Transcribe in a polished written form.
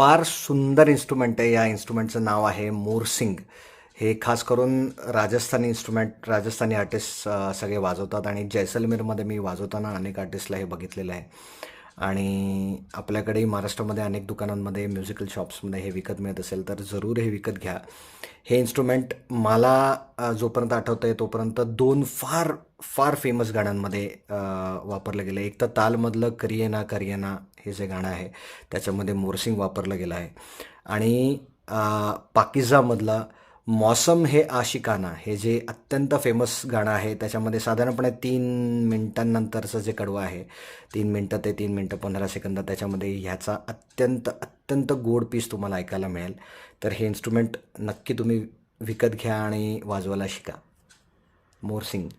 फार सुंदर इन्स्ट्रुमेंट आहे. या इन्स्ट्रुमेंटचं नाव आहे मोरसिंग. हे खास करून राजस्थानी आर्टिस्ट सगळे वाजवतात आणि जैसलमेरमध्ये मी वाजवताना अनेक आर्टिस्टला हे बघितलेलं आहे. आणि आपल्याकडेही महाराष्ट्रामध्ये अनेक दुकानांमध्ये, म्युझिकल शॉप्समध्ये हे विकत मिळत असेल तर जरूर हे विकत घ्या. हे इन्स्ट्रुमेंट मला जोपर्यंत आठवतं आहे तोपर्यंत दोन फार फार फेमस गाण्यांमध्ये वापरलं गेलं आहे. एक तर तालमधलं करिये ना हे जे गाणं आहे त्याच्यामध्ये मोरसिंग वापरलं गेलं आहे. आणि पाकिजामधला मौसम हे आशिकाना हे जे अत्यंत फेमस गाणं आहे त्याच्यामध्ये साधारणपणे 3 मिनिटांनंतरचं जे कडवं आहे, 3 मिनटं ते 3 मिनटं 15 सेकंद, त्याच्यामध्ये ह्याचा अत्यंत अत्यंत गोड पीस तुम्हाला ऐकायला मिळेल. तर हे इन्स्ट्रुमेंट नक्की तुम्ही विकत घ्या आणि वाजवायला शिका. मोरसिंग.